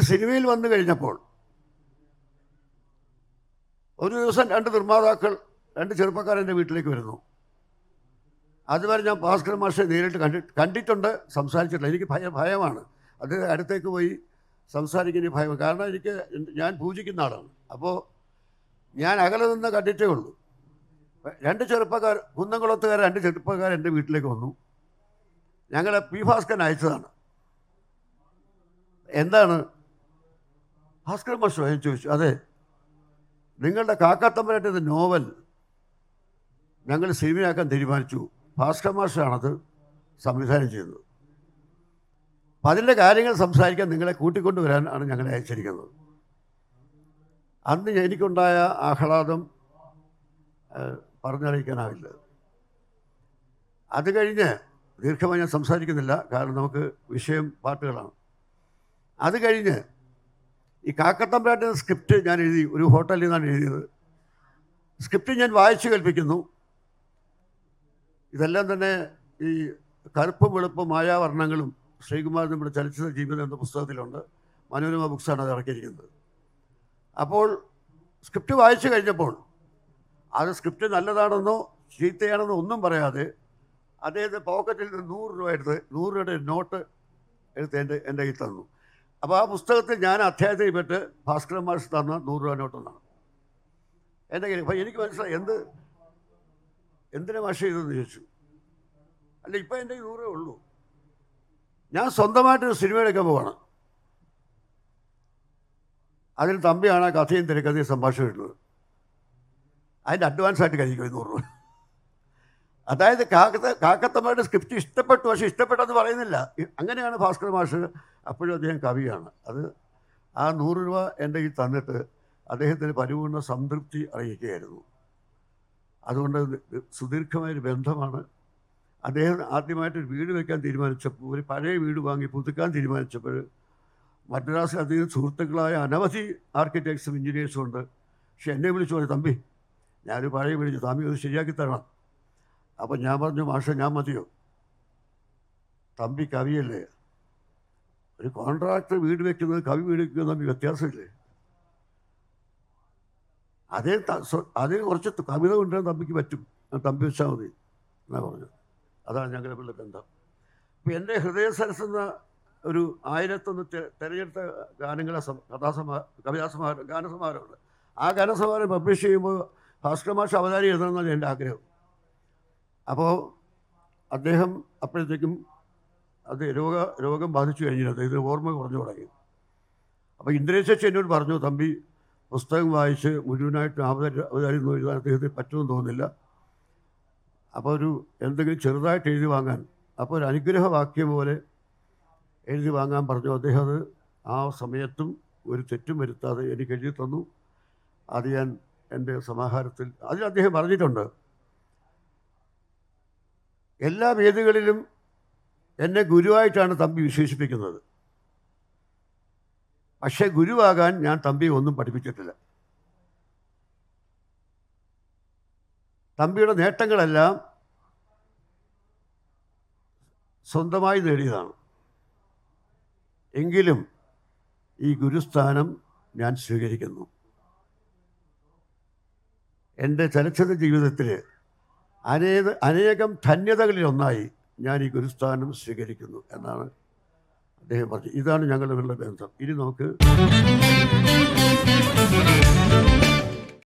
സിനിമയിൽ വന്നു കഴിഞ്ഞപ്പോൾ ഒരു ദിവസം രണ്ട് നിർമ്മാതാക്കൾ, രണ്ട് ചെറുപ്പക്കാരെൻ്റെ വീട്ടിലേക്ക് വരുന്നു. അതുവരെ ഞാൻ ഭാസ്കരൻ മാഷെ നേരിട്ട് കണ്ടിട്ടുണ്ട്, സംസാരിച്ചിട്ടില്ല. എനിക്ക് ഭയമാണ്. അദ്ദേഹം അടുത്തേക്ക് പോയി സംസാരിക്കുന്ന ഭയം. കാരണം ഞാൻ പൂജിക്കുന്ന ആളാണ്. അപ്പോൾ ഞാൻ അകലെ നിന്ന് കണ്ടിട്ടേ ഉള്ളൂ. രണ്ട് ചെറുപ്പക്കാർ, കുന്നംകുളത്തുകാർ രണ്ട് ചെറുപ്പക്കാർ എൻ്റെ വീട്ടിലേക്ക് വന്നു. ഞങ്ങളെ പി ഭാസ്കരൻ അയച്ചതാണ്. എന്താണ് ഭാസ്കരൻ മാഷോ എന്ന് ചോദിച്ചു. അതെ, നിങ്ങളുടെ കാക്കാത്തമ്പരാൻ്റെ നോവൽ ഞങ്ങൾ സിനിമയാക്കാൻ തീരുമാനിച്ചു. ഭാസ്കരൻ മാഷാണത് സംവിധാനം ചെയ്യുന്നത്. അപ്പം അതിൻ്റെ കാര്യങ്ങൾ സംസാരിക്കാൻ നിങ്ങളെ കൂട്ടിക്കൊണ്ടുവരാനാണ് ഞങ്ങളെ അയച്ചിരിക്കുന്നത്. അന്ന് എനിക്കുണ്ടായ ആഹ്ലാദം പറഞ്ഞറിയിക്കാനാവില്ല. അത് കഴിഞ്ഞ് ദീർഘമായി ഞാൻ സംസാരിക്കുന്നില്ല, കാരണം നമുക്ക് വിഷയം പാട്ടുകളാണ്. അത് കഴിഞ്ഞ് ഈ കാക്കത്തമ്പരാൻ്റെ സ്ക്രിപ്റ്റ് ഞാൻ എഴുതി, ഒരു ഹോട്ടലിൽ നിന്നാണ് എഴുതിയത്. സ്ക്രിപ്റ്റ് ഞാൻ വായിച്ചു കേൾപ്പിക്കുന്നു. ഇതെല്ലാം തന്നെ ഈ കറുപ്പും വെളുപ്പും മായാവർണ്ണങ്ങളും ശ്രീകുമാർ നമ്മുടെ ചലച്ചിത്ര ജീവിതം എന്ന പുസ്തകത്തിലുണ്ട്. മനോരമ ബുക്സാണ് അത് ഇറക്കിയിരിക്കുന്നത്. അപ്പോൾ സ്ക്രിപ്റ്റ് വായിച്ചു കഴിഞ്ഞപ്പോൾ അത് സ്ക്രിപ്റ്റ് നല്ലതാണെന്നോ ചീത്തയാണെന്നോ ഒന്നും പറയാതെ അദ്ദേഹത്തെ പോക്കറ്റിൽ നിന്ന് 100 രൂപ എടുത്ത് 100 രൂപയുടെ നോട്ട് എടുത്ത് എൻ്റെ കയ്യിൽ തന്നു. അപ്പോൾ ആ പുസ്തകത്തിൽ ഞാൻ അധ്യായത്തിൽ പെട്ട് ഭാസ്കരൻ മാഷ് തന്ന 100 രൂപ നോട്ടൊന്നാണ് എൻ്റെ കയ്യിൽ. അപ്പോൾ എനിക്ക് മനസ്സിലായി എന്തിനാ മാഷ് ചെയ്തതെന്ന് ചോദിച്ചു. അല്ല, ഇപ്പം എൻ്റെ 100 രൂപ ഉള്ളൂ. ഞാൻ സ്വന്തമായിട്ടൊരു സിനിമ എടുക്കാൻ പോവാണ്. അതിൽ തമ്പിയാണ് ആ കഥയും തിരക്കഥയും സംഭാഷണം ഇടുന്നത്. അതിൻ്റെ അഡ്വാൻസായിട്ട് കഴിക്കും 100 രൂപ. അതായത് കാക്കത്തമ്മയുടെ സ്ക്രിപ്റ്റ് ഇഷ്ടപ്പെട്ടു, പക്ഷേ ഇഷ്ടപ്പെട്ടെന്ന് പറയുന്നില്ല. അങ്ങനെയാണ് ഭാസ്കരൻ മാഷ്. അപ്പോഴും അദ്ദേഹം കവിയാണ്. അത് ആ 100 രൂപ എൻ്റെ കയ്യിൽ തന്നിട്ട് അദ്ദേഹത്തിന് പരിപൂർണ്ണ സംതൃപ്തി അറിയിക്കുകയായിരുന്നു. അതുകൊണ്ട് സുദീർഘമായൊരു ബന്ധമാണ്. അദ്ദേഹം ആദ്യമായിട്ടൊരു വീട് വയ്ക്കാൻ തീരുമാനിച്ചപ്പോൾ, ഒരു പഴയ വീട് വാങ്ങി പുതുക്കാൻ തീരുമാനിച്ചപ്പോൾ മദ്രാസിൽ അദ്ദേഹം സുഹൃത്തുക്കളായ അനവധി ആർക്കിടെക്ട്സും എഞ്ചിനീയേഴ്സും ഉണ്ട്. പക്ഷെ എന്നെ വിളിച്ചു പറഞ്ഞു, തമ്പി ഞാനൊരു പഴയ വീട് തമ്പി അത് ശരിയാക്കി തരണം. അപ്പം ഞാൻ പറഞ്ഞു, മാഷ ഞാൻ മതിയോ? തമ്പി കവിയല്ലേ, ഒരു കോൺട്രാക്ടർ വീട് വയ്ക്കുന്നത് കവി വീട് വയ്ക്കുന്നത് തമ്പി വ്യത്യാസമില്ലേ? അതേ കുറച്ച് കവിത കൊണ്ടുവരാൻ തമ്പിക്ക് പറ്റും, തമ്പി വെച്ചാൽ മതി എന്നാണ് പറഞ്ഞത്. അതാണ് ഞങ്ങളുടെ ബന്ധം. ഇപ്പം എൻ്റെ ഹൃദയ സരസെന്ന ഒരു 1001 തിരഞ്ഞെടുത്ത ഗാനങ്ങളെ ഗാനസമാരമുണ്ട്. ആ ഗാനസമാരം പബ്ലിഷ് ചെയ്യുമ്പോൾ ഭാസ്കരൻ മാഷ് അവതാരി എഴുതണമെന്നാണ് എൻ്റെ ആഗ്രഹം. അപ്പോൾ അദ്ദേഹം അപ്പോഴത്തേക്കും അത് രോഗം ബാധിച്ചു കഴിഞ്ഞിരുന്നത്. ഇത് ഓർമ്മ കുറഞ്ഞു തുടങ്ങി. അപ്പോൾ ഇന്ദ്രേശേച്ചി എന്നോട് പറഞ്ഞു, തമ്പി പുസ്തകം വായിച്ച് മുഴുവനായിട്ട് അവതാരി എഴുതാൻ അദ്ദേഹത്തിന് പറ്റുമെന്ന് തോന്നുന്നില്ല. അപ്പോൾ എന്തെങ്കിലും ചെറുതായിട്ട് എഴുതി വാങ്ങാൻ, അപ്പോൾ ഒരു അനുഗ്രഹവാക്യം പോലെ എഴുതി വാങ്ങാൻ പറഞ്ഞു. അദ്ദേഹം അത് ആ സമയത്തും ഒരു തെറ്റും വരുത്താതെ എനിക്ക് എഴുതി തന്നു. അത് ഞാൻ എൻ്റെ സമാഹാരത്തിൽ അതിൽ അദ്ദേഹം പറഞ്ഞിട്ടുണ്ട്, എല്ലാ വേദികളിലും എന്നെ ഗുരുവായിട്ടാണ് തമ്പി വിശേഷിപ്പിക്കുന്നത്. പക്ഷേ ഗുരുവാകാൻ ഞാൻ തമ്പിയെ ഒന്നും പഠിപ്പിച്ചിട്ടില്ല. തമ്പിയുടെ നേട്ടങ്ങളെല്ലാം സ്വന്തമായി നേടിയതാണ്. എങ്കിലും ഈ ഗുരുസ്ഥാനം ഞാൻ സ്വീകരിക്കുന്നു. എൻ്റെ ചലച്ചിത്ര ജീവിതത്തിൽ അനേകം ധന്യതകളിലൊന്നായി ഞാൻ ഈ ഗുരുസ്ഥാനം സ്വീകരിക്കുന്നു എന്നാണ് അദ്ദേഹം പറഞ്ഞത്. ഇതാണ് ഞങ്ങളുടെ ബന്ധം. ഇനി നമുക്ക്